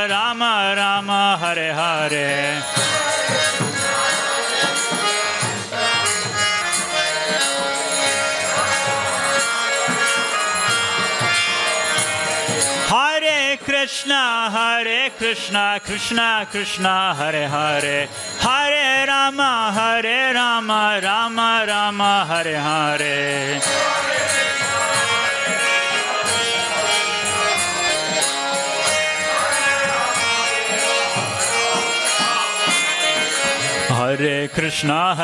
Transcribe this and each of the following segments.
Rama Rama Hare Hare. Hare Krishna, Krishna Krishna, Hare Hare. Hare Rama, Rama Rama, Hare Hare. Hare Krishna,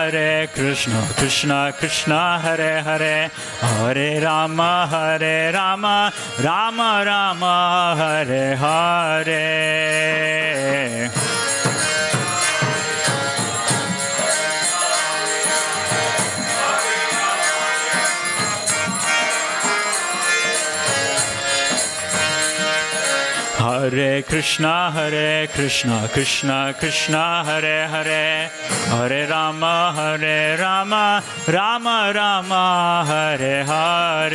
Krishna Krishna, Hare Hare. Hare Rama, Rama Rama, Hare Hare. Hare Krishna, Krishna Krishna, Hare Hare. Hare Rama, Rama Rama, Hare Hare.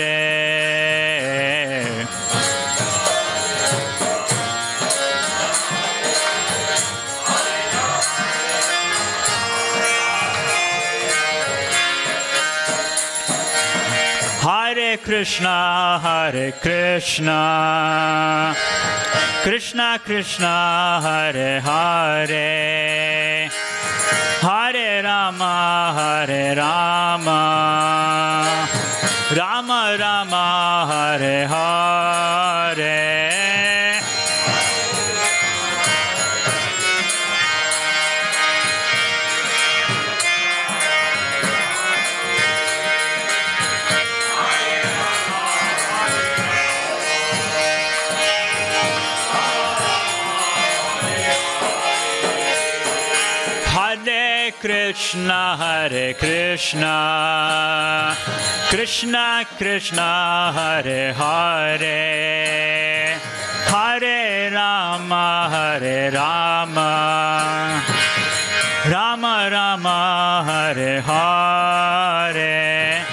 Hare Krishna, Krishna Krishna, Hare Hare. Hare Rama, Rama Rama, Hare Hare. Hare Krishna, Krishna Krishna, Hare Hare. Hare Rama, Rama Rama, Hare Hare.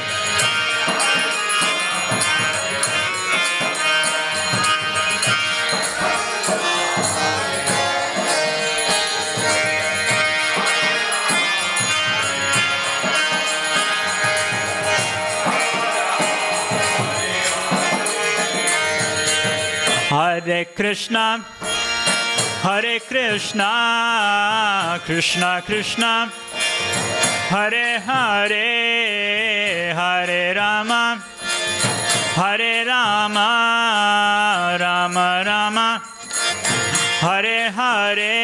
Hare Krishna, Krishna Krishna, Hare Hare. Hare Rama, Rama Rama, Hare Hare.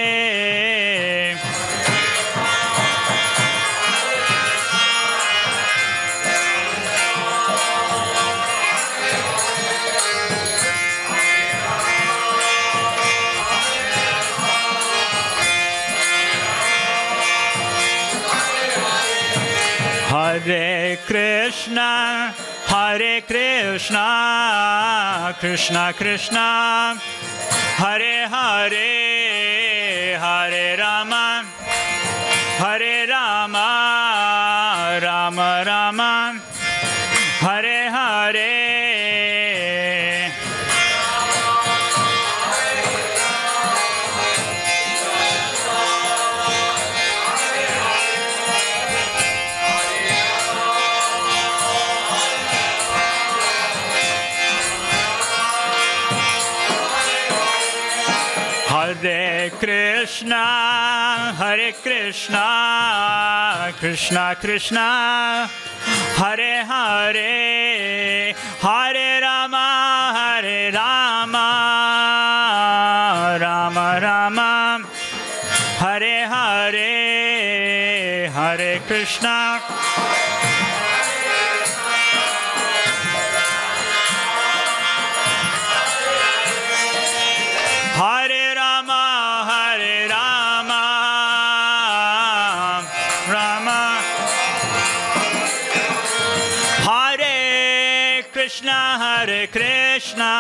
Hare Krishna, Krishna Krishna, Hare Hare. Hare Rama, Rama Rama, Hare Hare. Hare Krishna, Krishna Krishna, Hare Hare. Hare Rama, Rama Rama, Hare Hare. Hare Krishna, Hare Rama, Rama. Hare Krishna,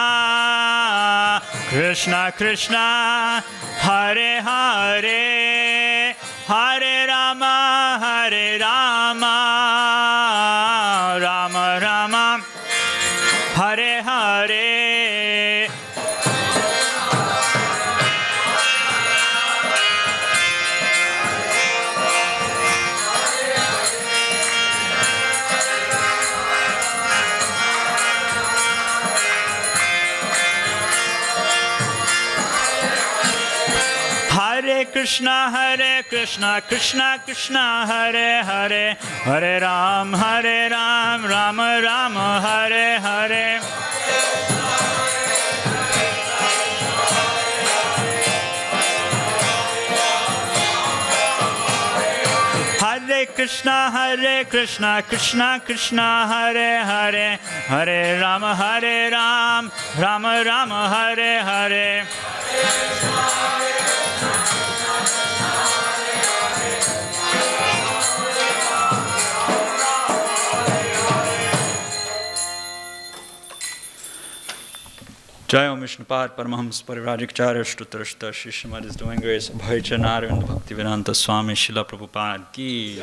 Krishna Krishna, Hare Hare. Hare Rama, Rama Rama, Hare Hare. Krishna Krishna Krishna Hare Hare, Hare Ram, Rama Rama, Hare Hare. Hare Krishna Krishna Krishna Hare Hare, Hare Ram, Rama Rama, Hare Hare. Jai Om Vishnupad Paramahams Parivrajacharya Shrutarashta Shri Srimad is doing grace Abhayacharya Bhaktivedanta Swami Srila Prabhupada Ki.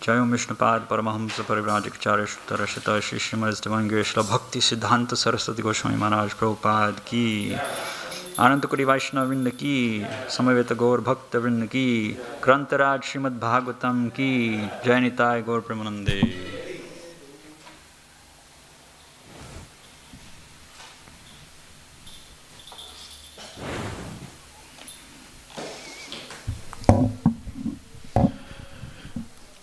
Jai Om Vishnupad Paramahams Parivrajacharya Shrutarashta Shri Srimad is doing grace Srila Bhakti Siddhanta Saraswati Goswami Maharaj Prabhupada Ki. Anantakuri Vaishnavinda Ki, Samaveta Gaur Bhakta Vrinda Ki, Grantaraj Srimad Bhagvatam Ki, Jai Nitai Gaur Premanande.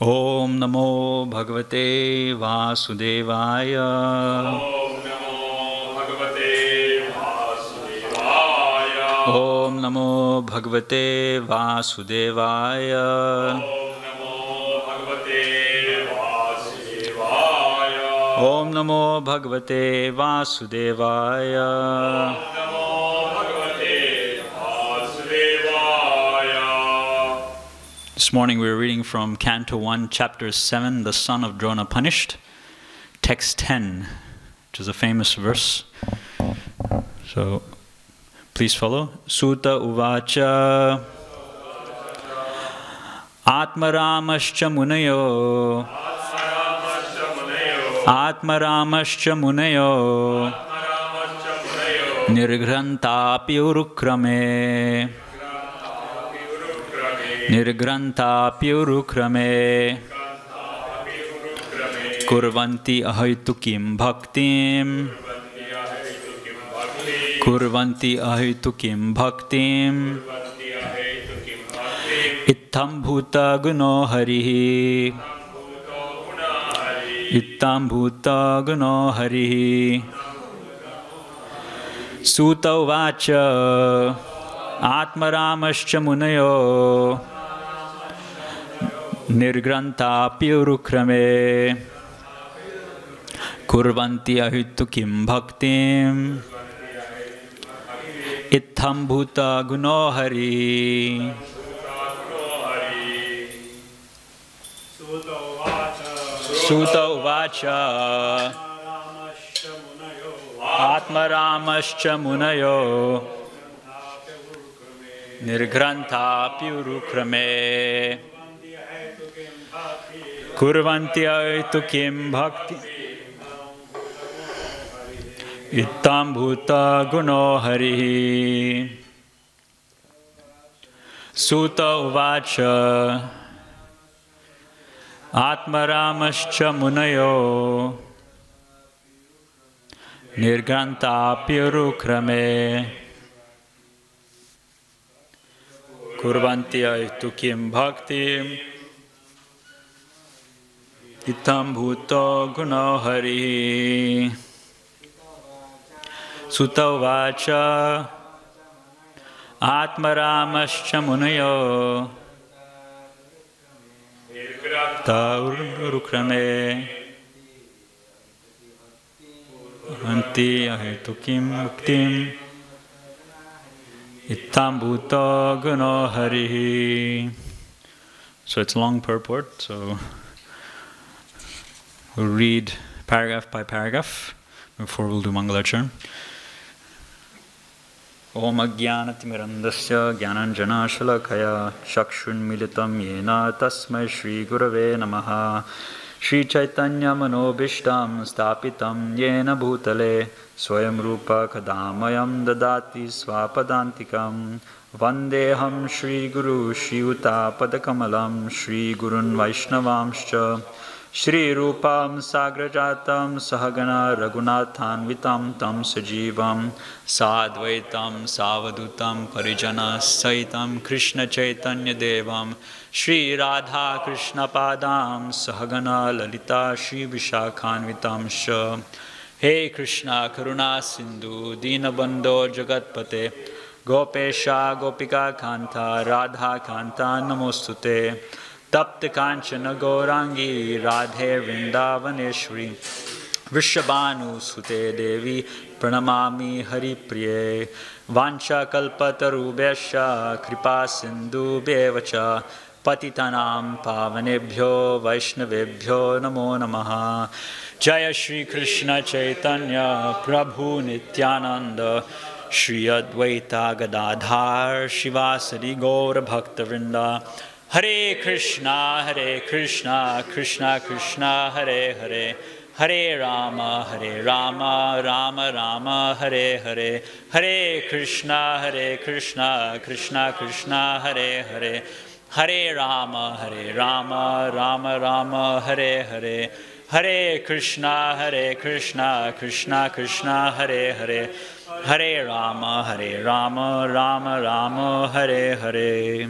Om Namo Bhagavate Vasudevaya. Om Namo Bhagavate Vasudevaya. Om Namo Bhagavate Vasudevaya. Om Namo Bhagavate Vasudevaya. Om Namo Bhagavate Vasudevaya. This morning we were reading from Canto 1, Chapter 7, The Son of Drona Punished, Text 10, which is a famous verse. So, please follow. Sutta Uvacha Atmaramascha Munayo Atmaramascha Munayo Nirghrantapi Urukrame Nirgrantapi urukrame Kurvanti ahitukim bhaktim Kurvanti ahitukim bhaktim Ittam bhuta guno harihi Ittam bhuta guno harihi Sutta uvacha Atmaramascha munayo Nirgrantapi urukrame Kurvanti ahitukim bhaktim Ittham bhuta guno hari. Sutta uvacha Atmaramascha munayo Nirgrantapi urukrame Kurvanti aitukim bhakti Ittam bhuta guno harihi. Sutta uvacha Atmaramascha munayo Nirgrantapi urukrame Kurvanti aitukim bhaktim Ittam bhuto guno harihi. Sutta uvacha Atmaramascha munayo Taurukrame Anti ahitukim bhaktim Ittam bhuto guno harihi. So it's long purport, so we'll read paragraph by paragraph before we'll do Mangalacharan. Om Ajnanatimirandasya Jnananjana Shalakaya Chakshun Militam Yena Tasmai Shri Gurave Namaha. Shri Chaitanya Manobishtam Stapitam Yena Bhutale Swayam Rupa Kadamayam Dadati Swapadantikam Vandeham Shri Guru Shri Uta Padakamalam Shri Gurun Vaishnavamscha Shri Rupam Sagrajatam Sahagana Raghunathanvitam Tam Sajivam Sadvaitam Savadutam Parijana Saitam Krishna Chaitanya Devam Shri Radha Krishna Padam Sahagana Lalita Shri Vishakhanvitam Sha. Hey Krishna Karuna Sindhu Dinabandho Jagatpate Gopesha Gopika Kanta Radha Kanta Namostute Tapta Kanchana Gaurangi Radhe Vrindavaneshwari Vrishabhanu Sute Devi Pranamami Hari Priye Vancha Kalpatarubhesha Kripa Sindhu Bevacha Patitanam Pavanebhyo Vaishnavebhyo Namo Namaha Jaya Shri Krishna Chaitanya Prabhu Nityananda Shri Advaita Gadadhar Shivasari Gaura Bhakta Vrinda Hare Krishna, Krishna Krishna, Hare Hare, Hare Rama, Rama Rama, Hare Hare, Hare Krishna, Krishna Krishna, Hare Hare, Hare Rama, Rama Rama, Hare Hare, Hare Krishna, Krishna Krishna, Hare Hare, Hare Rama, Rama Rama, Hare Hare.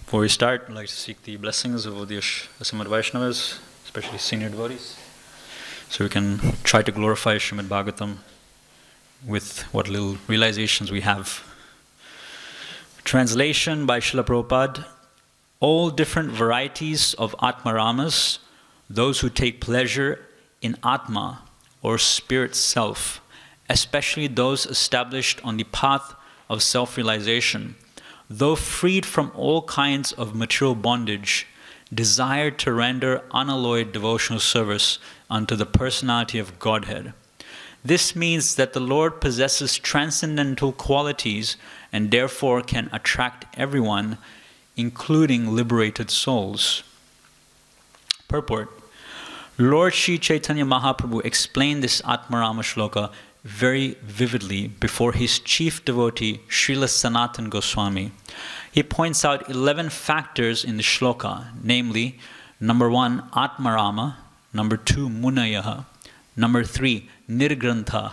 Before we start, I'd like to seek the blessings of all the Srimad Vaishnavas, especially senior devotees, so we can try to glorify Srimad Bhagvatam with what little realizations we have. Translation by Srila Prabhupada. All different varieties of Atmaramas, those who take pleasure in Atma or spirit self, especially those established on the path of self-realization, though freed from all kinds of material bondage, desired to render unalloyed devotional service unto the personality of Godhead. This means that the Lord possesses transcendental qualities and therefore can attract everyone, including liberated souls. Purport. Lord Sri Chaitanya Mahaprabhu explained this Atmarama shloka very vividly before his chief devotee, Srila Sanatana Goswami. He points out 11 factors in the shloka, namely, number 1, Atmarama, number 2, Munayaha, number 3, Nirgrantha,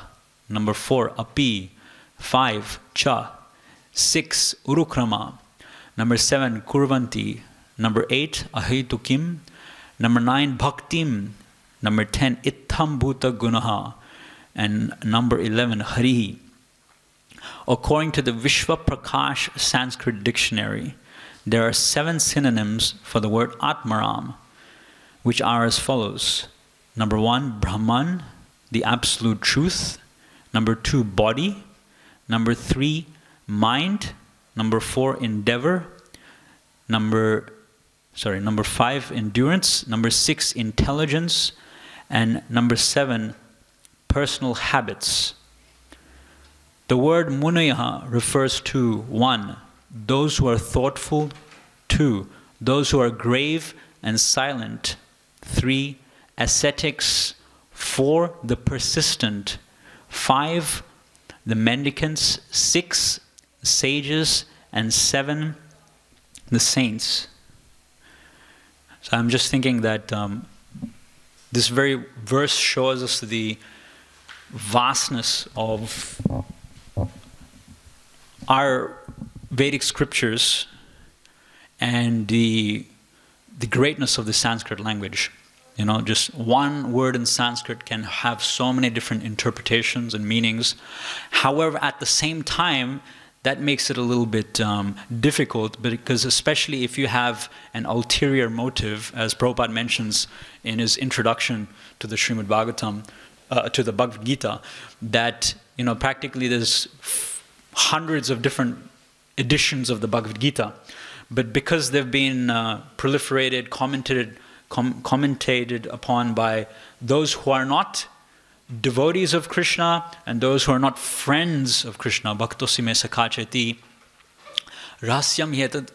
number 4, Api, 5, Cha, 6, Urukrama, number 7, Kurvanti, number 8, Ahitukim, number 9, Bhaktim, number 10, Ittham Bhuta Gunaha, and number 11, Hari. According to the Vishwa Prakash Sanskrit Dictionary, there are 7 synonyms for the word Atmaram, which are as follows. Number 1, Brahman, the absolute truth. Number 2, body. Number 3, mind. Number 4, endeavor. Number 5, endurance. Number 6, intelligence. And number 7, personal habits. The word Munayaha refers to 1, those who are thoughtful, 2, those who are grave and silent, 3, ascetics, 4, the persistent, 5, the mendicants, 6, sages, and 7, the saints. So I'm just thinking that this very verse shows us the vastness of our Vedic scriptures and the greatness of the Sanskrit language. You know, just one word in Sanskrit can have so many different interpretations and meanings. However, at the same time, that makes it a little bit difficult, because especially if you have an ulterior motive, as Prabhupada mentions in his introduction to the Srimad Bhagavatam, to the Bhagavad Gita, that, you know, practically there's hundreds of different editions of the Bhagavad Gita, but because they've been proliferated, commentated upon by those who are not devotees of Krishna and those who are not friends of Krishna, bhaktosime sakachati, rasyam yetad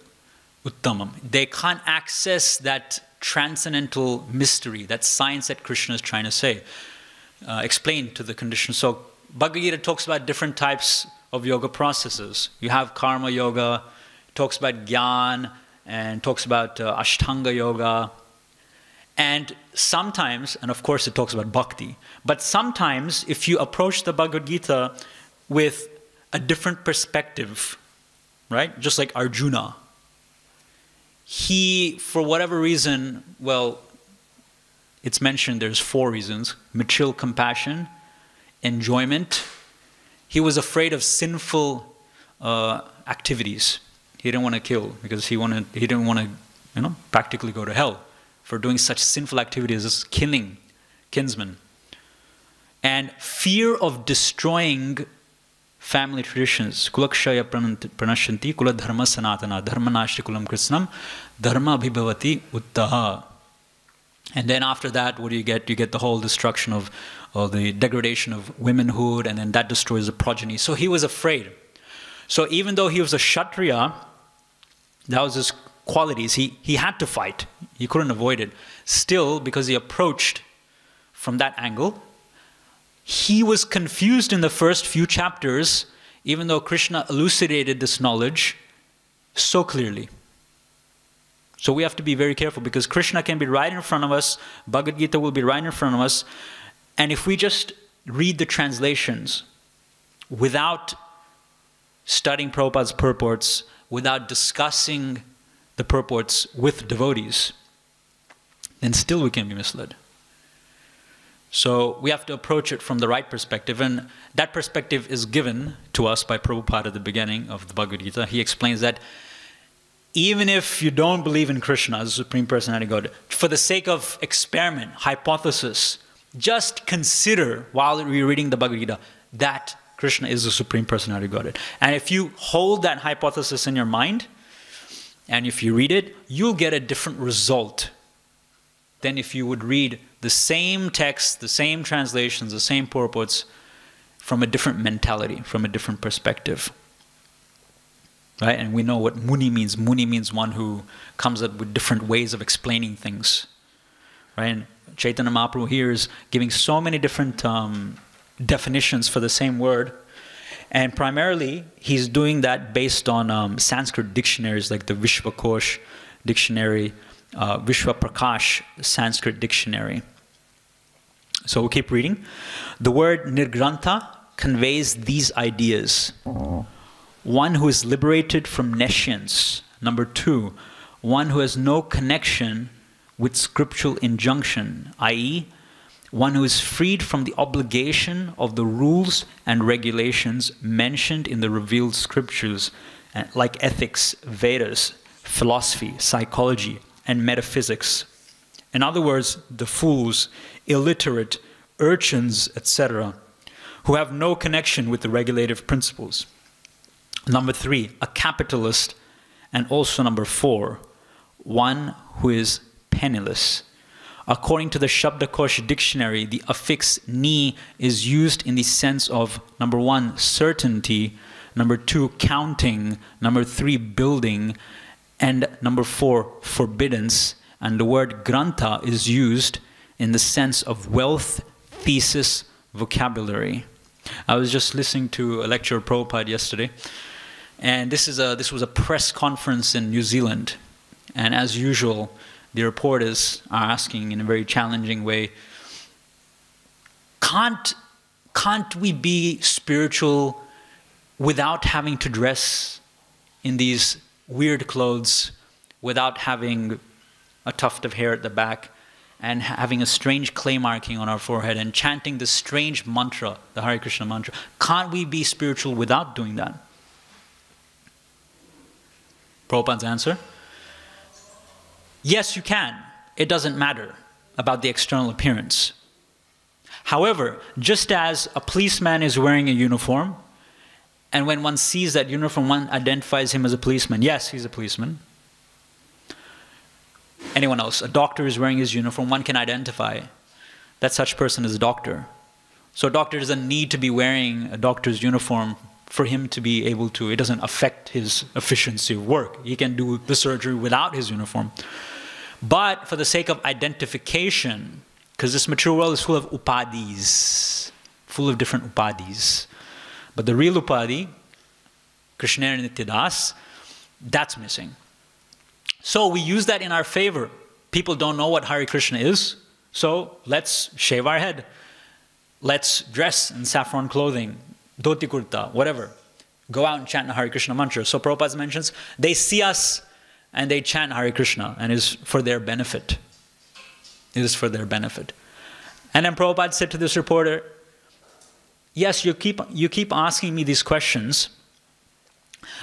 uttamam. They can't access that transcendental mystery, that science that Krishna is trying to say, explain to the condition. So Bhagavad Gita talks about different types of yoga processes. You have karma yoga, talks about gyan, and talks about ashtanga yoga. And sometimes, and of course it talks about bhakti, but sometimes if you approach the Bhagavad Gita with a different perspective, right? Just like Arjuna. He, for whatever reason, well, it's mentioned there's 4 reasons. Material compassion, enjoyment. He was afraid of sinful activities. He didn't want to kill because he didn't want to, practically go to hell for doing such sinful activities as killing kinsmen. And fear of destroying family traditions. Kulakshaya pranashanti kula dharma sanatana dharma nashti kulam krishnam dharma abhibhavati uttaha. And then after that, what do you get? You get the whole destruction of the degradation of womanhood, and then that destroys the progeny. So he was afraid. So even though he was a Kshatriya, that was his qualities. He had to fight. He couldn't avoid it. Still, because he approached from that angle, he was confused in the first few chapters, even though Krishna elucidated this knowledge so clearly. So we have to be very careful, because Krishna can be right in front of us, Bhagavad Gita will be right in front of us, and if we just read the translations without studying Prabhupada's purports, without discussing the purports with devotees, then still we can be misled. So we have to approach it from the right perspective, and that perspective is given to us by Prabhupada at the beginning of the Bhagavad Gita. He explains that even if you don't believe in Krishna as the Supreme Personality of God, for the sake of experiment, hypothesis, just consider while you're reading the Bhagavad Gita that Krishna is the Supreme Personality of Godhead. And if you hold that hypothesis in your mind, and if you read it, you'll get a different result than if you would read the same text, the same translations, the same purports from a different mentality, from a different perspective. Right? And we know what Muni means. Muni means one who comes up with different ways of explaining things. Right? And Chaitanya Mahaprabhu here is giving so many different definitions for the same word. And primarily, he's doing that based on Sanskrit dictionaries like the Vishvakosh dictionary, Vishwaprakash Sanskrit dictionary. So we'll keep reading. The word nirgrantha conveys these ideas. One who is liberated from nescience. Number 2, one who has no connection with scriptural injunction, i.e., one who is freed from the obligation of the rules and regulations mentioned in the revealed scriptures, like ethics, Vedas, philosophy, psychology, and metaphysics. In other words, the fools, illiterate, urchins, etc., who have no connection with the regulative principles. Number 3, a capitalist, and also number 4, one who is penniless. According to the Shabdakosh dictionary, the affix ni is used in the sense of, number 1, certainty, number 2, counting, number 3, building, and number 4, forbiddance. And the word grantha is used in the sense of wealth, thesis, vocabulary. I was just listening to a lecture of Prabhupada yesterday, and this was a press conference in New Zealand. And as usual, the reporters are asking in a very challenging way, can't we be spiritual without having to dress in these weird clothes, without having a tuft of hair at the back, and having a strange clay marking on our forehead, and chanting this strange mantra, the Hare Krishna mantra? Can't we be spiritual without doing that? Prabhupada's answer: yes, you can. It doesn't matter about the external appearance. However, just as a policeman is wearing a uniform, and when one sees that uniform, one identifies him as a policeman. Yes, he's a policeman. Anyone else? A doctor is wearing his uniform. One can identify that such person is a doctor. So a doctor doesn't need to be wearing a doctor's uniform for him to be able to, it doesn't affect his efficiency of work. He can do the surgery without his uniform. But for the sake of identification, because this material world is full of upadis, full of different upadis. But the real upadi, Krishna Nityadas, that's missing. So we use that in our favor. people don't know what Hare Krishna is, so let's shave our head. Let's dress in saffron clothing, dhoti kurta, whatever. Go out and chant the Hare Krishna mantra. So Prabhupada mentions, they see us and they chant Hare Krishna, and it is for their benefit. It is for their benefit. And then Prabhupada said to this reporter, yes, you keep asking me these questions,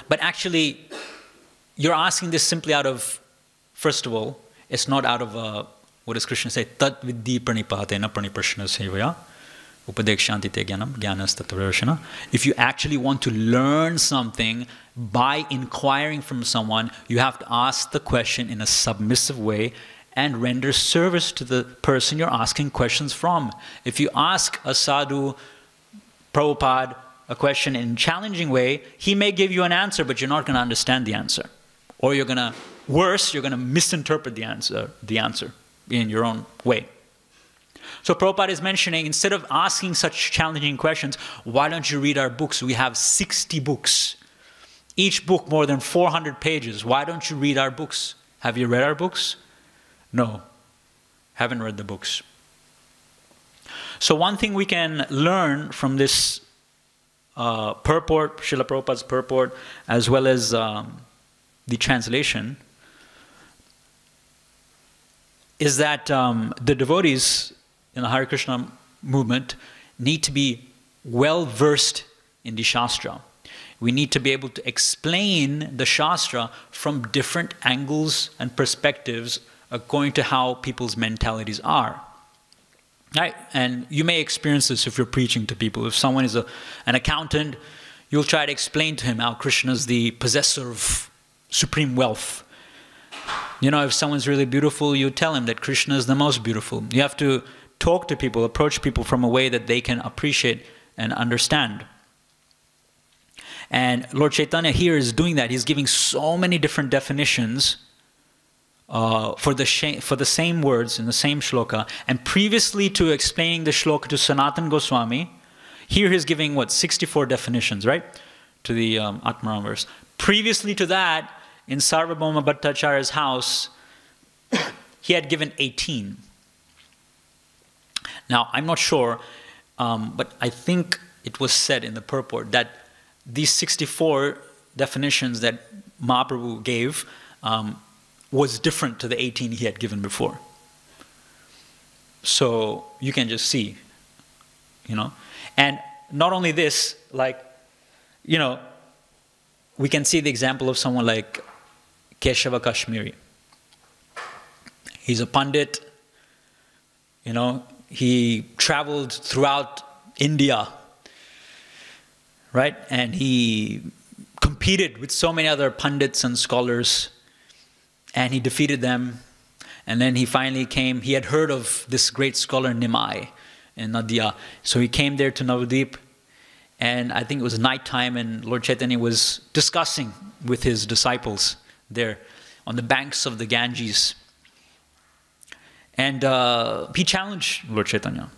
but actually, you're asking this simply out of, first of all, it's not out of, what does Krishna say? Tat vidhi pranipatena praniprashna sevaya upadekshanti te jnanam jnanas tattvarashana. If you actually want to learn something by inquiring from someone, you have to ask the question in a submissive way and render service to the person you're asking questions from. If you ask a sadhu, Prabhupada, a question in a challenging way, he may give you an answer, but you're not going to understand the answer. Or you're going to, worse, you're going to misinterpret the answer in your own way. So Prabhupada is mentioning, instead of asking such challenging questions, why don't you read our books? We have 60 books. Each book more than 400 pages. Why don't you read our books? Have you read our books? No, haven't read the books. So one thing we can learn from this purport, Srila Prabhupada's purport, as well as the translation, is that the devotees in the Hare Krishna movement need to be well versed in the Shastra. We need to be able to explain the Shastra from different angles and perspectives according to how people's mentalities are. Right? And you may experience this if you're preaching to people. If someone is an accountant, you'll try to explain to him how Krishna is the possessor of supreme wealth. If someone's really beautiful, you tell him that Krishna is the most beautiful. You have to talk to people, approach people from a way that they can appreciate and understand. And Lord Chaitanya here is doing that. He's giving so many different definitions for the same words in the same shloka. And previously to explaining the shloka to Sanatana Goswami, here he's giving 64 definitions, right? To the Atmaram verse. Previously to that, in Sarvabhauma Bhattacharya's house, he had given 18. Now, I'm not sure, but I think it was said in the purport that these 64 definitions that Mahaprabhu gave was different to the 18 he had given before. So you can just see, And not only this, we can see the example of someone like Keshava Kashmiri. He's a Pandit, he traveled throughout India, right? And he competed with so many other Pandits and scholars, and he defeated them. And then he finally came, he had heard of this great scholar Nimai in Nadia. So he came there to Navadip, and I think it was nighttime, and Lord Chaitanya was discussing with his disciples there on the banks of the Ganges. And he challenged Lord Chaitanya.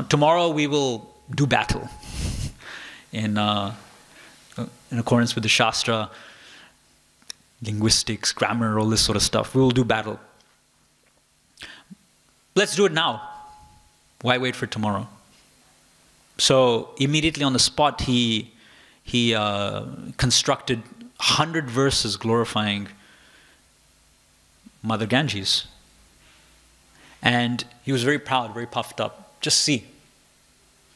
Tomorrow we will do battle in accordance with the Shastra, linguistics, grammar, all this sort of stuff. We will do battle. Let's do it now. Why wait for tomorrow? So immediately on the spot, he constructed 100 verses glorifying Mother Ganges. And he was very proud, very puffed up. Just see.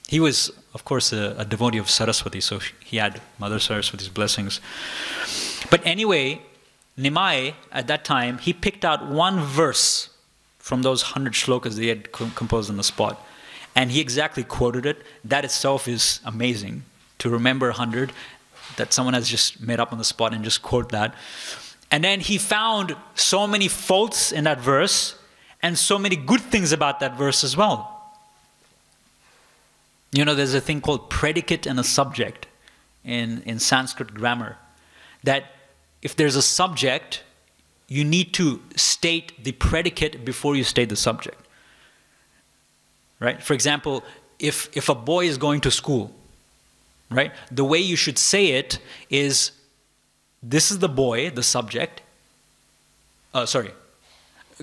He was, of course, a devotee of Saraswati, so he had Mother Saraswati's blessings. But anyway, Nimai, at that time, he picked out one verse from those 100 shlokas that he had composed on the spot. And he exactly quoted it. That itself is amazing, to remember 100 that someone has just made up on the spot and just quote that. And then he found so many faults in that verse and so many good things about that verse as well. There's a thing called predicate and a subject in Sanskrit grammar. That if there's a subject, you need to state the predicate before you state the subject. Right? For example, if a boy is going to school, right? The way you should say it is, this is the boy, the subject.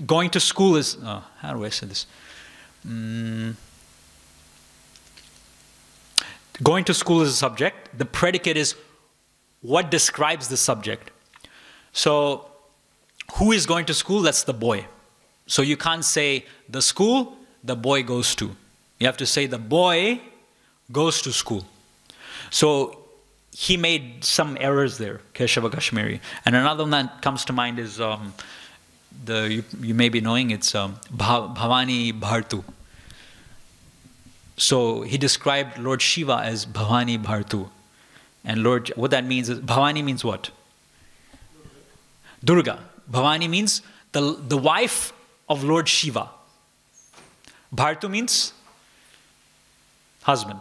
going to school is, how do I say this? Going to school is a subject. The predicate is what describes the subject. So, who is going to school? That's the boy. So you can't say the school the boy goes to. You have to say the boy goes to school. So he made some errors there, Keshava Kashmiri. And another one that comes to mind is, you may be knowing, it's Bhavani Bhartu. So he described Lord Shiva as Bhavani Bhartu. And what that means is, Bhavani means what? Durga. Bhavani means the wife of Lord Shiva. Bhartu means husband.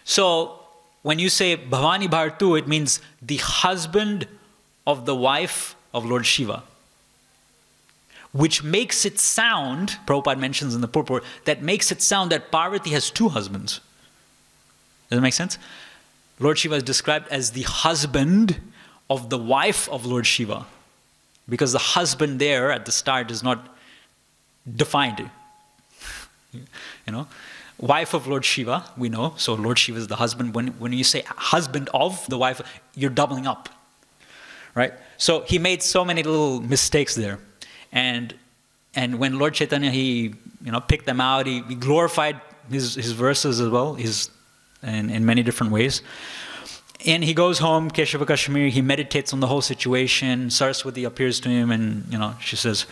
So when you say Bhavani Bhartu, it means the husband of the wife of Lord Shiva. Which makes it sound, Prabhupada mentions in the purport, that makes it sound that Parvati has two husbands. Does that make sense? Lord Shiva is described as the husband of the wife of Lord Shiva. Because the husband there at the start is not defined. Wife of Lord Shiva, we know. So Lord Shiva is the husband. When you say husband of the wife, you're doubling up. Right? So he made so many little mistakes there. And when Lord Chaitanya, he picked them out, he glorified his verses as well, in many different ways. And he goes home, Keshava Kashmiri, he meditates on the whole situation. Saraswati appears to him and, she says,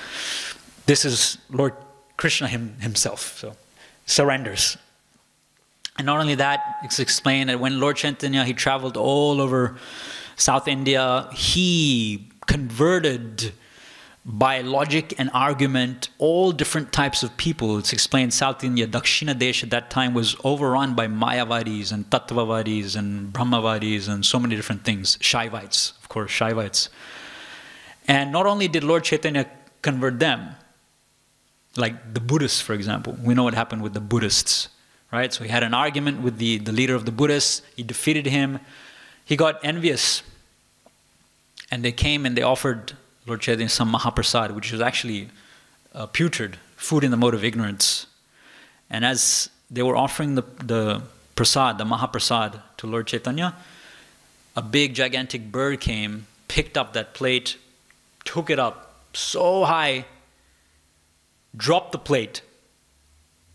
this is Lord Krishna himself. So, surrenders. And not only that, it's explained that when Lord Chaitanya, he traveled all over South India, he converted by logic and argument all different types of people. It's explained South India, Dakshina Desh at that time was overrun by Mayavadis and Tattvavadis and Brahmavadis and so many different things. Shaivites, of course, Shaivites. And not only did Lord Chaitanya convert them, like the Buddhists, for example. We know what happened with the Buddhists, right? So he had an argument with the leader of the Buddhists. He defeated him. He got envious. And they came and they offered Lord Chaitanya some Mahaprasad, which was actually putrid, food in the mode of ignorance. And as they were offering the prasad, the Mahaprasad to Lord Chaitanya, a big gigantic bird came, picked up that plate, took it up so high, dropped the plate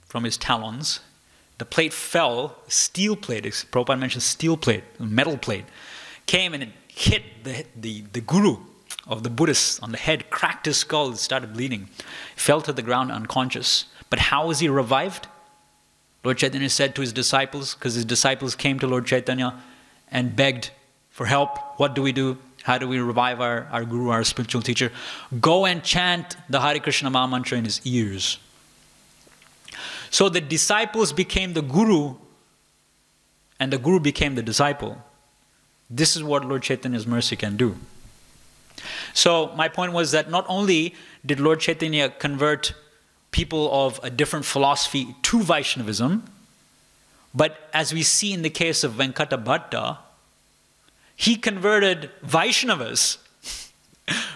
from his talons. The plate fell, steel plate, Prabhupada mentioned steel plate, metal plate, came and it hit the guru of the Buddhist on the head, cracked his skull, started bleeding, fell to the ground unconscious. But how was he revived? Lord Chaitanya said to his disciples, because his disciples came to Lord Chaitanya and begged for help. What do we do? How do we revive our guru, our spiritual teacher? Go and chant the Hare Krishna Maha Mantra in his ears. So the disciples became the guru and the guru became the disciple. This is what Lord Chaitanya's mercy can do. So my point was that not only did Lord Chaitanya convert people of a different philosophy to Vaishnavism, but as we see in the case of Venkata Bhatta, he converted Vaishnavas,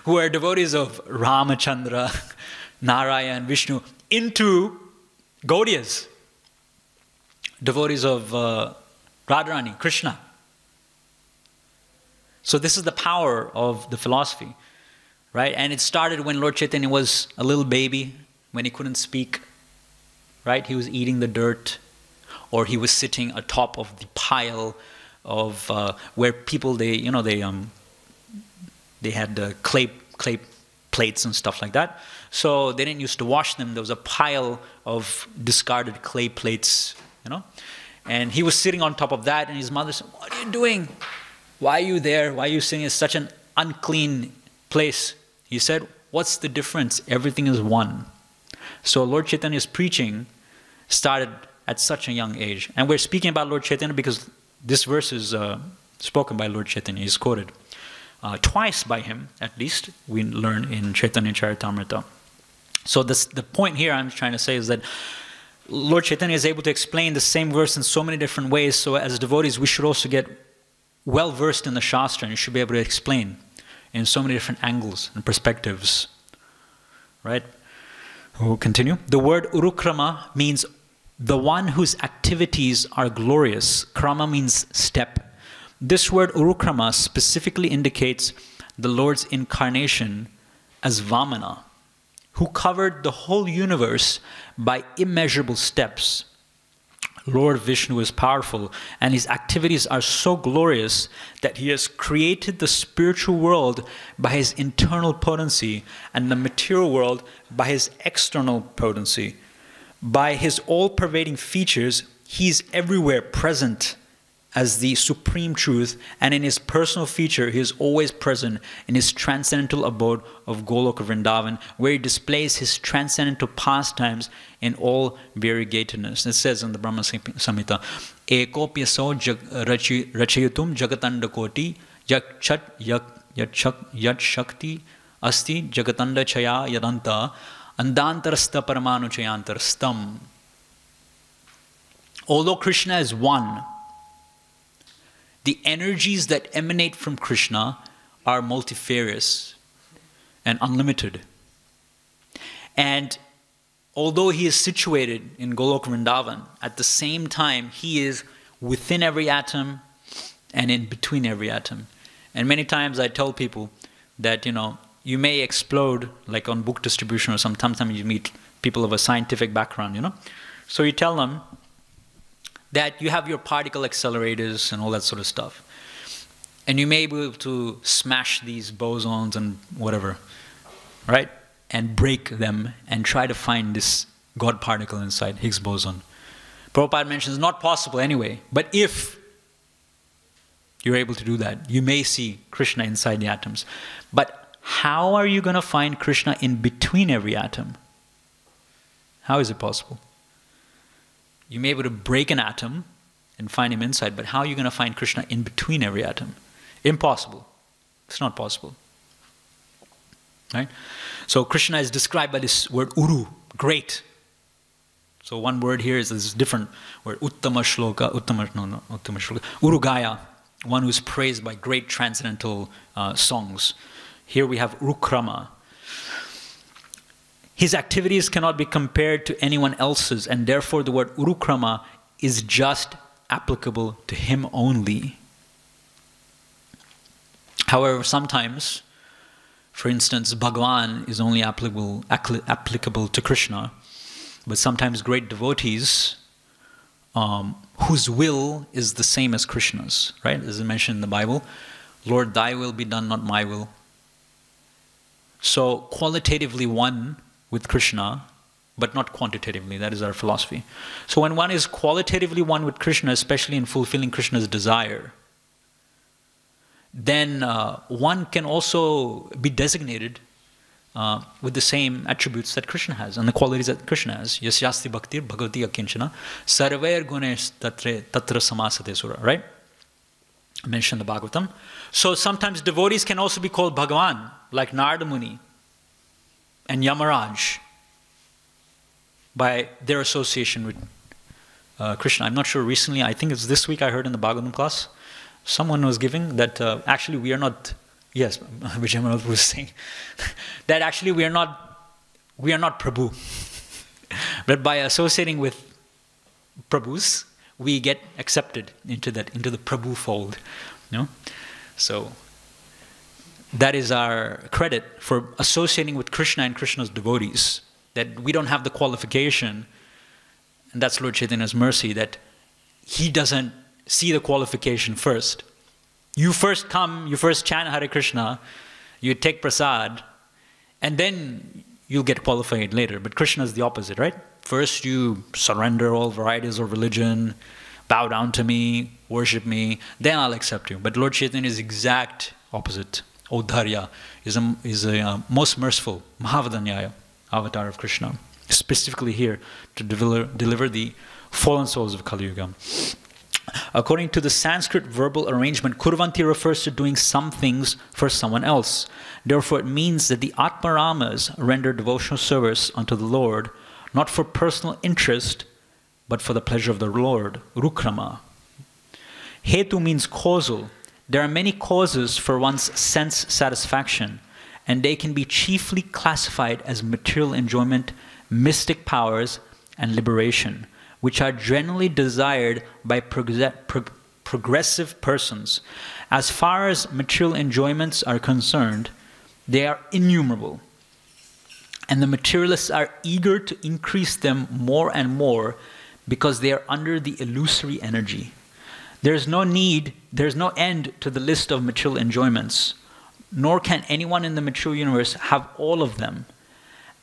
who are devotees of Ramachandra, Narayana, Vishnu, into Gaudiyas, devotees of Radharani, Krishna. So this is the power of the philosophy, right? And it started when Lord Chaitanya was a little baby, when he couldn't speak, right? He was eating the dirt, or he was sitting atop of the pile of where people they had clay plates and stuff like that. So they didn't used to wash them. There was a pile of discarded clay plates, and he was sitting on top of that. And his mother said, "What are you doing? Why are you there? Why are you sitting in such an unclean place?" He said, "What's the difference? Everything is one." So Lord Chaitanya's preaching started at such a young age. And we're speaking about Lord Chaitanya because this verse is spoken by Lord Chaitanya. He's quoted twice by him, at least, we learn in Chaitanya Charitamrita. So the point here I'm trying to say is that Lord Chaitanya is able to explain the same verse in so many different ways. So as devotees, we should also get well versed in the Shastra, and you should be able to explain in so many different angles and perspectives. right? We'll continue. The word urukrama means the one whose activities are glorious. Krama means step. This word urukrama specifically indicates the Lord's incarnation as Vamana, who covered the whole universe by immeasurable steps. Lord Vishnu is powerful, and his activities are so glorious that he has created the spiritual world by his internal potency and the material world by his external potency. By his all-pervading features, he is everywhere present as the supreme truth, and in his personal feature, he is always present in his transcendental abode of Goloka Vrindavan, where he displays his transcendental pastimes in all variegatedness. It says in the Brahma Samhita, Ekopyaso rachayatum jagatanda koti yat shakti asti jagatanda chaya yadanta andantarastha paramanu chayantarastam. Although Krishna is one, the energies that emanate from Krishna are multifarious and unlimited. And although he is situated in Goloka Vrindavan, at the same time he is within every atom and in between every atom. And many times I tell people that, you may explode, like on book distribution or sometimes you meet people of a scientific background, So you tell them that you have your particle accelerators and all that sort of stuff. And you may be able to smash these bosons and whatever, right? And break them and try to find this God particle inside, Higgs boson. Prabhupada mentions not possible anyway, but if you're able to do that, you may see Krishna inside the atoms. But how are you going to find Krishna in between every atom? How is it possible? You may be able to break an atom and find him inside, but how are you going to find Krishna in between every atom? Impossible. It's not possible. Right? So Krishna is described by this word uru, great. So one word here is this different word, uttama shloka, urugaya, one who is praised by great transcendental songs. Here we have urukrama. His activities cannot be compared to anyone else's, and therefore the word urukrama is just applicable to him only. However, sometimes, for instance, Bhagavan is only applicable to Krishna, but sometimes great devotees whose will is the same as Krishna's, right? As is mentioned in the Bible, Lord, thy will be done, not my will. So qualitatively one with Krishna, but not quantitatively. That is our philosophy. So when one is qualitatively one with Krishna, especially in fulfilling Krishna's desire, then one can also be designated with the same attributes that Krishna has and the qualities that Krishna has. Yasyasti bhaktir bhagavati akinchana sarvair gunesh tatra samasate sura. Right? I mentioned the Bhagavatam. So sometimes devotees can also be called Bhagavan, like Narada Muni and Yamaraj, by their association with Krishna. I'm not sure recently, I think it's this week I heard in the Bhagavatam class, someone was giving that actually we are not, yes, Vijay Manoj was saying, that actually we are not Prabhu. But by associating with Prabhus, we get accepted into the Prabhu fold. So that is our credit for associating with Krishna and Krishna's devotees, that we don't have the qualification, and that's Lord Chaitanya's mercy, that he doesn't see the qualification first. You first come, you first chant Hare Krishna, you take prasad, and then you'll get qualified later. But Krishna is the opposite, right? First you surrender all varieties of religion, bow down to me, worship me, then I'll accept you. But Lord Chaitanya is exact opposite. Audharya is a most merciful Mahavadanyaya avatar of Krishna, specifically here to deliver the fallen souls of Kali Yuga. According to the Sanskrit verbal arrangement, Kurvanti refers to doing some things for someone else. Therefore, it means that the Atmaramas render devotional service unto the Lord, not for personal interest, but for the pleasure of the Lord. Rukrama. Hetu means causal. There are many causes for one's sense satisfaction, and they can be chiefly classified as material enjoyment, mystic powers, and liberation, which are generally desired by progressive persons. As far as material enjoyments are concerned, they are innumerable, and the materialists are eager to increase them more and more because they are under the illusory energy. There is no end to the list of material enjoyments, nor can anyone in the material universe have all of them.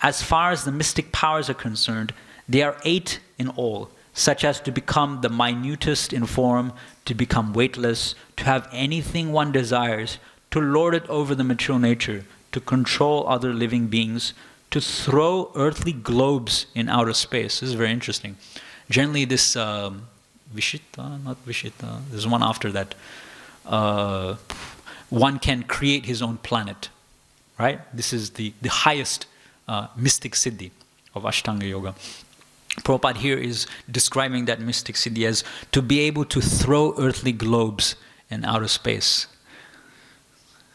As far as the mystic powers are concerned, they are 8 in all, such as to become the minutest in form, to become weightless, to have anything one desires, to lord it over the material nature, to control other living beings, to throw earthly globes in outer space. This is very interesting. Generally this Vishita, there's one after that. One can create his own planet, right? This is the highest mystic siddhi of Ashtanga Yoga. Prabhupada here is describing that mystic siddhi as to be able to throw earthly globes in outer space.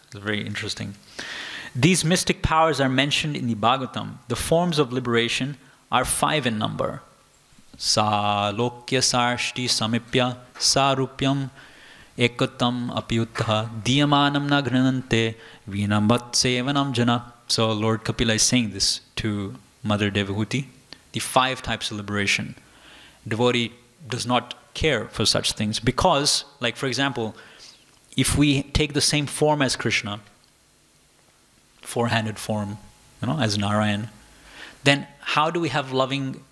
It's very interesting. These mystic powers are mentioned in the Bhagavatam. The forms of liberation are 5 in number. Sa lokya sarshti samipya sarupyam ekatam apyuttha diyamanam na granante vinambat sevanam jana. So Lord Kapila is saying this to Mother Devahuti. The 5 types of liberation. Devotee does not care for such things because, like for example, if we take the same form as Krishna, 4-handed form, as Narayan, then how do we have loving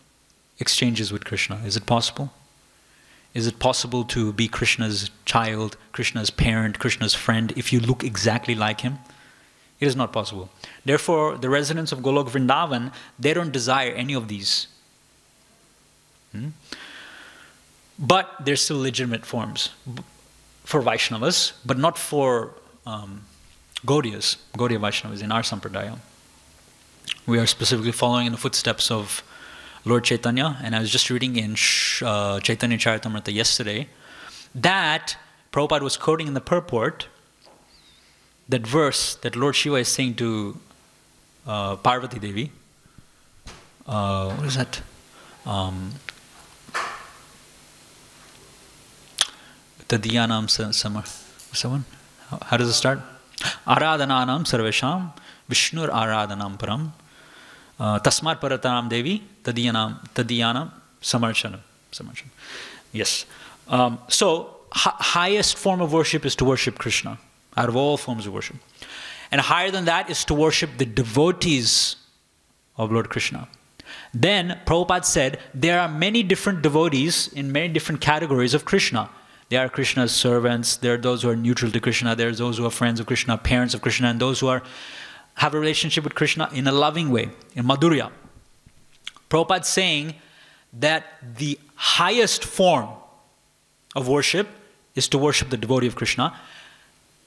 exchanges with Krishna? Is it possible? Is it possible to be Krishna's child, Krishna's parent, Krishna's friend if you look exactly like him? It is not possible. Therefore, the residents of Golok Vrindavan, they don't desire any of these. But they're still legitimate forms for Vaishnavas, but not for Gaudiyas, Gaudiya Vaishnavas in our Sampradaya. We are specifically following in the footsteps of Lord Chaitanya, and I was just reading in Chaitanya Charitamrita yesterday that Prabhupada was quoting in the purport that verse that Lord Shiva is saying to Parvati Devi. What is that? Tadiyanam samar. Someone? How does it start? Aradhananam sarvesham Vishnur aradhanam param tasmat paratanam devi tadiyanam samarchanam. Yes. So highest form of worship is to worship Krishna out of all forms of worship. And higher than that is to worship the devotees of Lord Krishna. Then Prabhupada said there are many different devotees in many different categories of Krishna. There are Krishna's servants, there are those who are neutral to Krishna, there are those who are friends of Krishna, parents of Krishna, and those who have a relationship with Krishna in a loving way, in Madhurya. Prabhupada is saying that the highest form of worship is to worship the devotee of Krishna.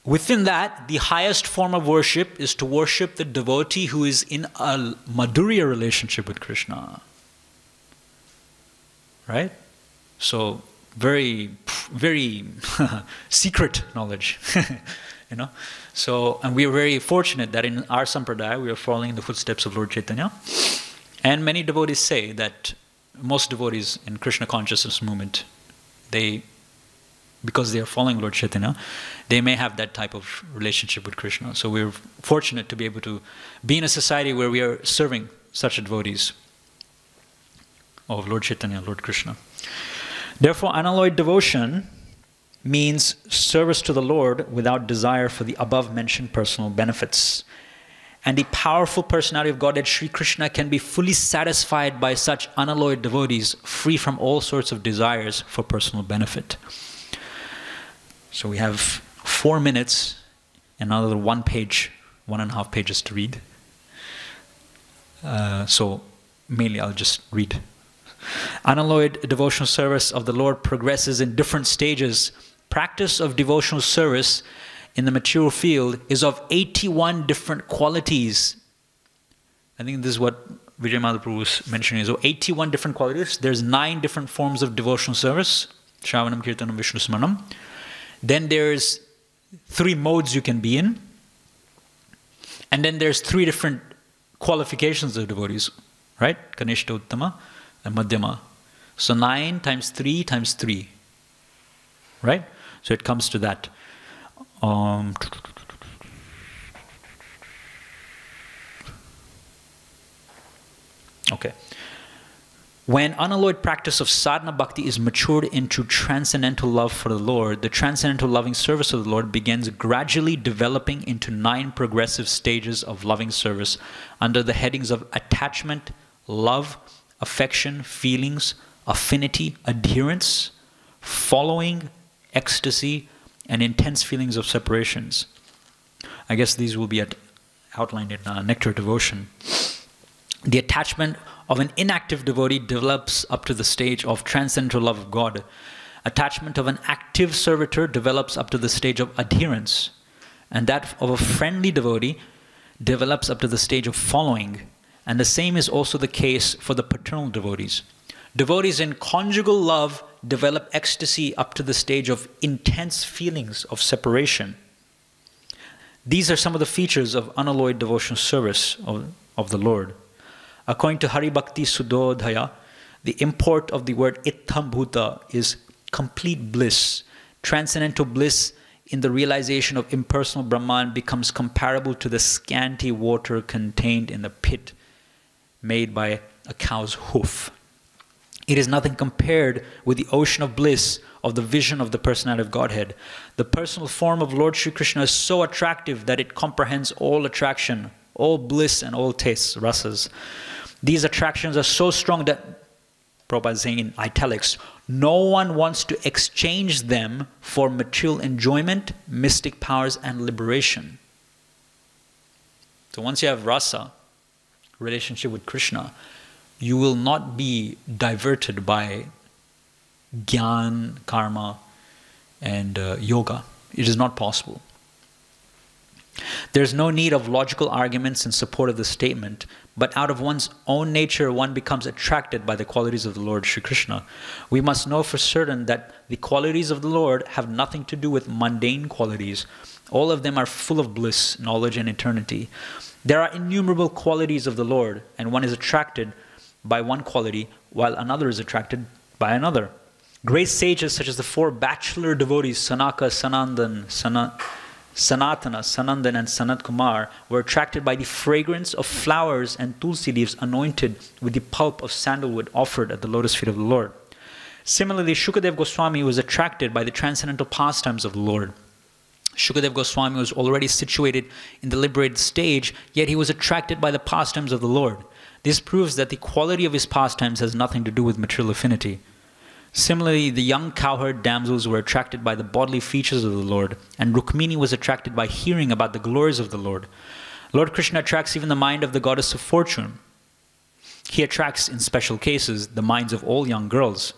Within that, the highest form of worship is to worship the devotee who is in a Madhurya relationship with Krishna. Right? So, very, very secret knowledge. So, and we are very fortunate that in our Sampradaya, we are following in the footsteps of Lord Chaitanya. And many devotees say that most devotees in Krishna consciousness movement, because they are following Lord Chaitanya, they may have that type of relationship with Krishna. So we're fortunate to be able to be in a society where we are serving such devotees of Lord Chaitanya, Lord Krishna. Therefore, unalloyed devotion means service to the Lord without desire for the above-mentioned personal benefits. And the powerful personality of Godhead, Sri Krishna, can be fully satisfied by such unalloyed devotees, free from all sorts of desires for personal benefit. So we have 4 minutes, and another 1.5 pages to read. So mainly I'll just read. Unalloyed devotional service of the Lord progresses in different stages. Practice of devotional service in the material field is of 81 different qualities. I think this is what Vijay Madhaprabhu was mentioning. So 81 different qualities. There's 9 different forms of devotional service. Shravanam, Kirtanam, Vishnu Smaranam. Then there's 3 modes you can be in. And then there's 3 different qualifications of devotees, right? Kanishta, Uttama, and Madhyama. So 9 times 3 times 3, right? So it comes to that. Okay. When unalloyed practice of sadhana bhakti is matured into transcendental love for the Lord, the transcendental loving service of the Lord begins gradually developing into 9 progressive stages of loving service under the headings of attachment, love, affection, feelings, affinity, adherence, following, ecstasy, and intense feelings of separations. I guess these will be outlined in Nectar Devotion. The attachment of an inactive devotee develops up to the stage of transcendental love of God. Attachment of an active servitor develops up to the stage of adherence. And that of a friendly devotee develops up to the stage of following. And the same is also the case for the paternal devotees. Devotees in conjugal love develop ecstasy up to the stage of intense feelings of separation. These are some of the features of unalloyed devotional service of the Lord. According to Hari Bhakti Sudodhaya, the import of the word Ittham Bhuta is complete bliss. Transcendental bliss in the realization of impersonal Brahman becomes comparable to the scanty water contained in the pit made by a cow's hoof. It is nothing compared with the ocean of bliss of the vision of the personality of Godhead. The personal form of Lord Sri Krishna is so attractive that it comprehends all attraction, all bliss, and all tastes, rasas. These attractions are so strong that, Prabhupada is saying in italics, no one wants to exchange them for material enjoyment, mystic powers, and liberation. So once you have rasa, relationship with Krishna, you will not be diverted by gyan, karma, and yoga. It is not possible. There is no need of logical arguments in support of the statement, but out of one's own nature, one becomes attracted by the qualities of the Lord Sri Krishna. We must know for certain that the qualities of the Lord have nothing to do with mundane qualities. All of them are full of bliss, knowledge, and eternity. There are innumerable qualities of the Lord, and one is attracted by one quality, while another is attracted by another. Great sages such as the 4 bachelor devotees, Sanaka, Sanandan, Sanatana, Sanandan, and Sanat Kumar, were attracted by the fragrance of flowers and tulsi leaves anointed with the pulp of sandalwood offered at the lotus feet of the Lord. Similarly, Shukadev Goswami was attracted by the transcendental pastimes of the Lord. Shukadev Goswami was already situated in the liberated stage, yet he was attracted by the pastimes of the Lord. This proves that the quality of his pastimes has nothing to do with material affinity. Similarly, the young cowherd damsels were attracted by the bodily features of the Lord, and Rukmini was attracted by hearing about the glories of the Lord. Lord Krishna attracts even the mind of the goddess of fortune. He attracts, in special cases, the minds of all young girls.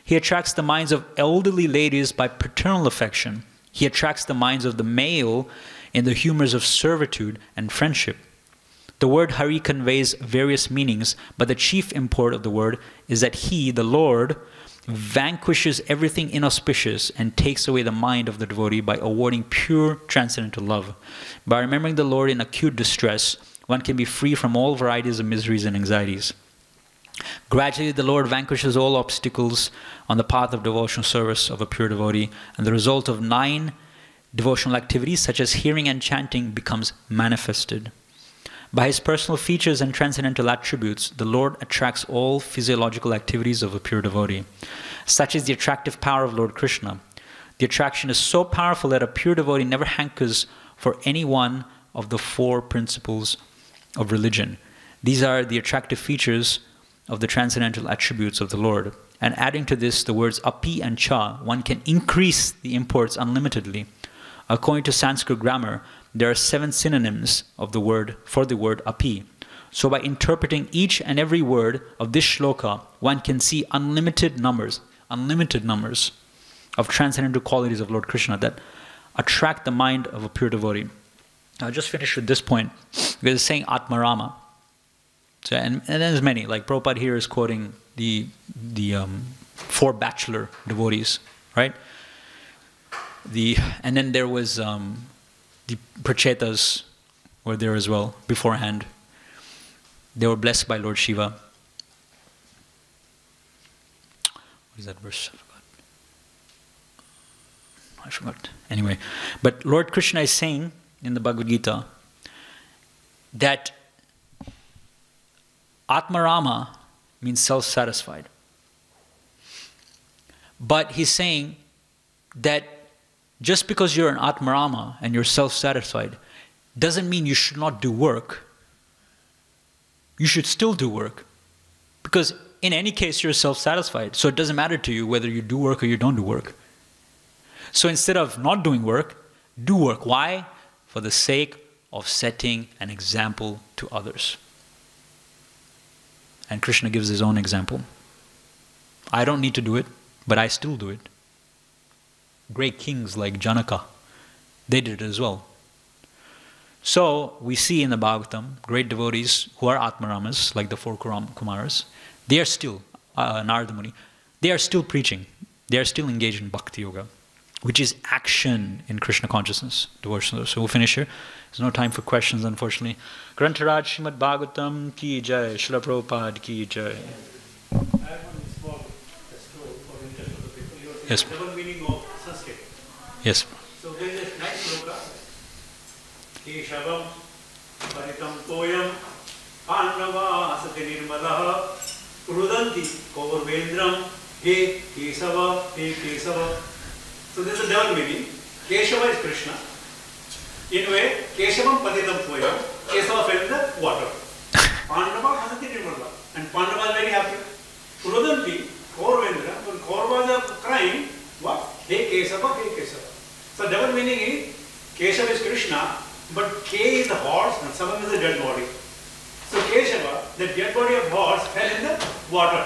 He attracts the minds of elderly ladies by paternal affection. He attracts the minds of the male in the humors of servitude and friendship. The word Hari conveys various meanings, but the chief import of the word is that he, the Lord, vanquishes everything inauspicious and takes away the mind of the devotee by awarding pure transcendental love. By remembering the Lord in acute distress, one can be free from all varieties of miseries and anxieties. Gradually, the Lord vanquishes all obstacles on the path of devotional service of a pure devotee, and the result of 9 devotional activities, such as hearing and chanting, becomes manifested. By his personal features and transcendental attributes, the Lord attracts all physiological activities of a pure devotee. Such is the attractive power of Lord Krishna. The attraction is so powerful that a pure devotee never hankers for any one of the 4 principles of religion. These are the attractive features of the transcendental attributes of the Lord. And adding to this the words api and cha, one can increase the imports unlimitedly. According to Sanskrit grammar, there are 7 synonyms of the word for the word api. So by interpreting each and every word of this shloka, one can see unlimited numbers of transcendental qualities of Lord Krishna that attract the mind of a pure devotee. I'll just finish with this point, because it's saying Atmarama. So, and there's many, like Prabhupada here is quoting the 4 bachelor devotees, right? And then there was the Prachetas were there as well beforehand. They were blessed by Lord Shiva. What is that verse? I forgot. Anyway, but Lord Krishna is saying in the Bhagavad Gita that Atmarama means self-satisfied. But he's saying that just because you're an Atmarama and you're self-satisfied doesn't mean you should not do work. You should still do work. Because in any case, you're self-satisfied. So it doesn't matter to you whether you do work or you don't do work. So instead of not doing work, do work. Why? For the sake of setting an example to others. And Krishna gives his own example. I don't need to do it, but I still do it. Great kings like Janaka, they did it as well. So we see in the Bhagavatam, great devotees who are Atmaramas, like the four Kumaras, they are still, Narada Muni, they are still preaching. They are still engaged in Bhakti Yoga, which is action in Krishna consciousness. So we'll finish here. There's no time for questions, unfortunately. Grantaraj Srimad Bhagavatam ki jai, Srila Prabhupada ki jai. I have one small story for interest of the people. You are Yes. saying double meaning of Sanskrit. Yes. So there is a nice sloka. Keshavam paritam toyam pandava asati nirmalaha rudanti kaurvendram he Kesava, he Kesava. So this is a double meaning. Keshava is Krishna. In a way, Keshavam patitam toyam, Kesava fell in the water. Pandava asati nirmalaha. And Pandava is very happy. Rudanti kaurvendram, when Kauravas are crying, what? He Kesava, he Kesava. So double meaning is Keshava is Krishna, but K is the horse and Savam is the dead body. So Keshava, the dead body of horse, fell in the water.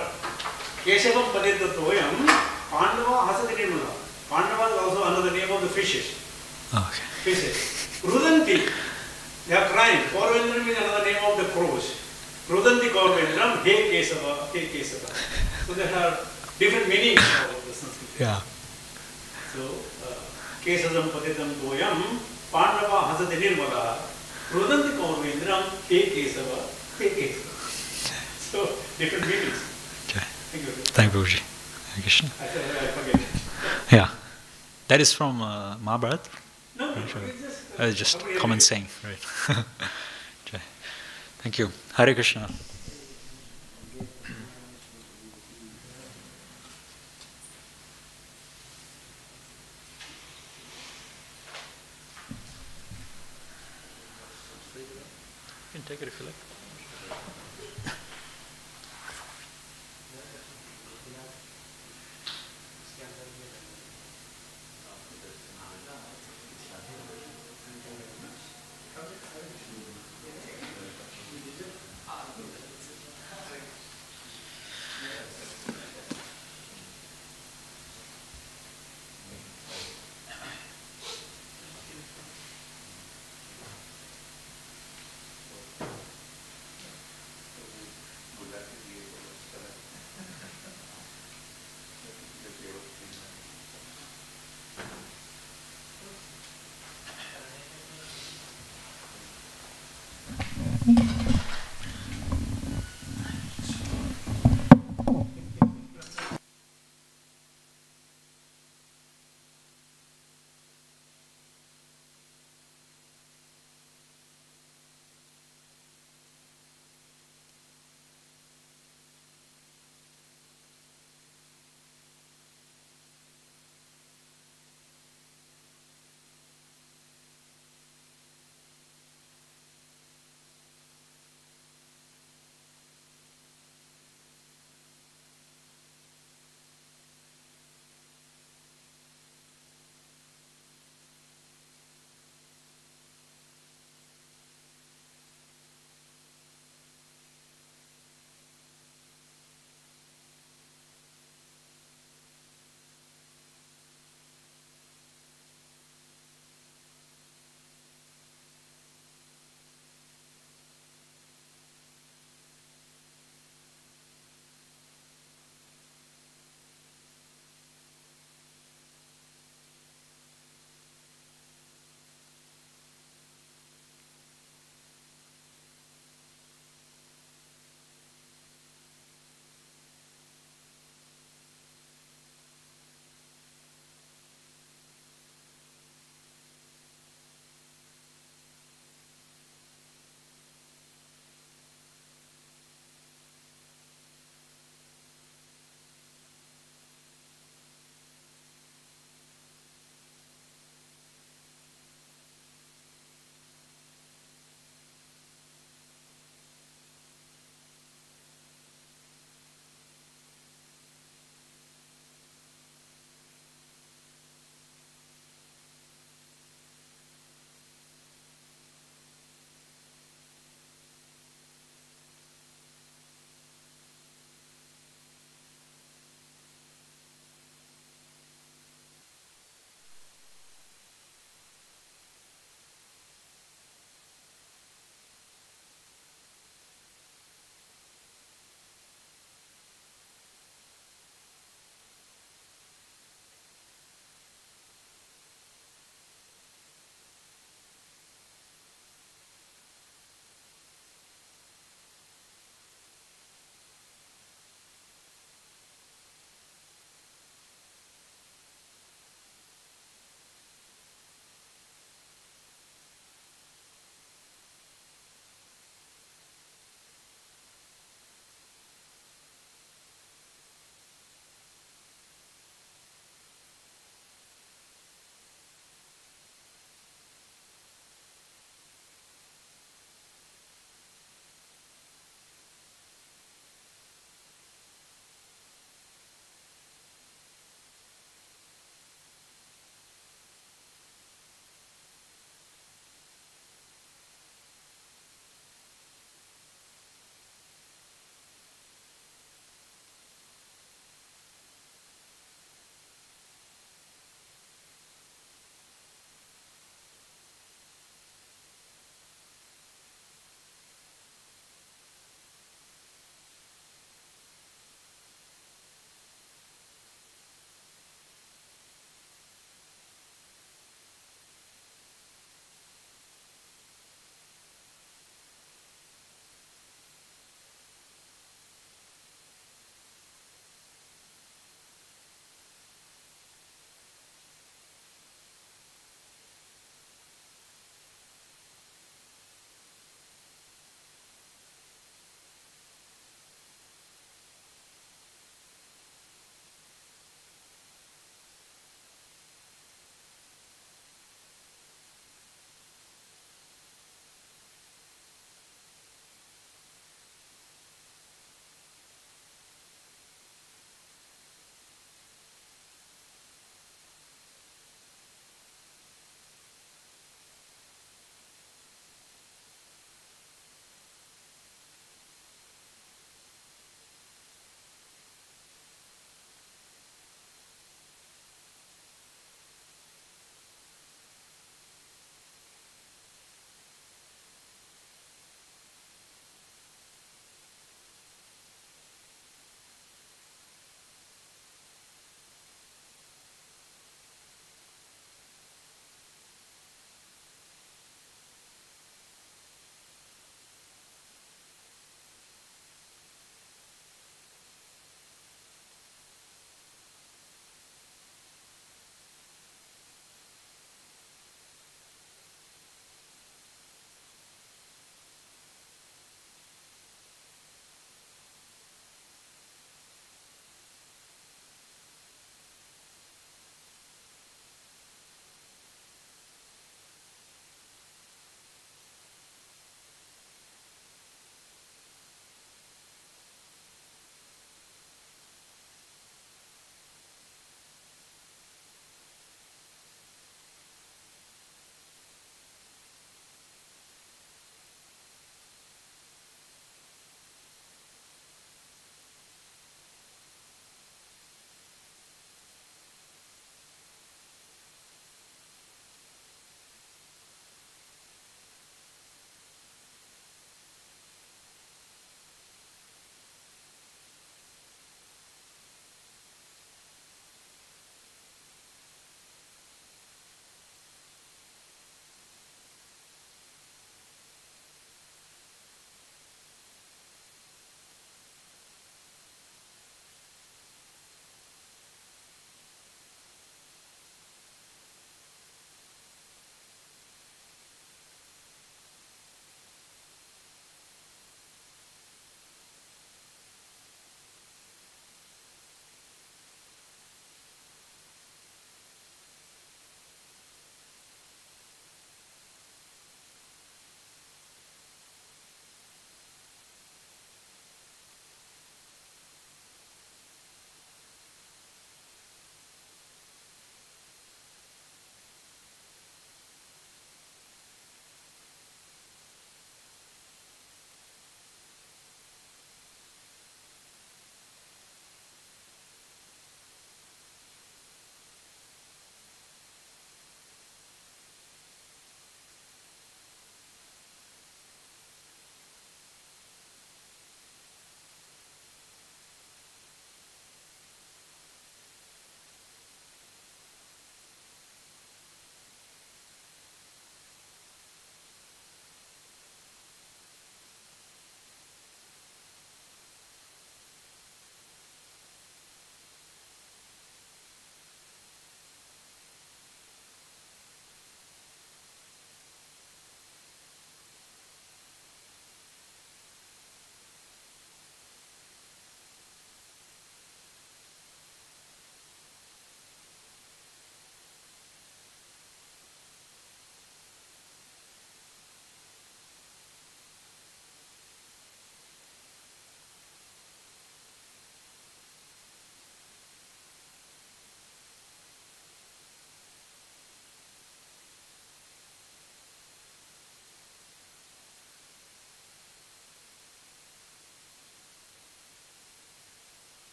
Keshavam padeta toyam, Pandava hasati nirmala. Pandava is also another name of the fishes. Okay. Fishes. Rudanti, they are crying. Kauravendram is another name of the crows. Rudanti Kauravendram, he Kesava, he Kesava. So there are different meanings of the Sanskrit. Yeah. So, Kesasam patitam toyam, Pandava hasati nirmala, Rudanti Kaurvendram, he Kesava, he Kesava. So, different meanings. Okay. Thank you. Thank you, Guruji. Hare Krishna. I forget. Yeah. That is from Mahabharata. No, It's just common saying, right? Okay. Thank you. Hare Krishna. You can take it if you like. Mm-hmm.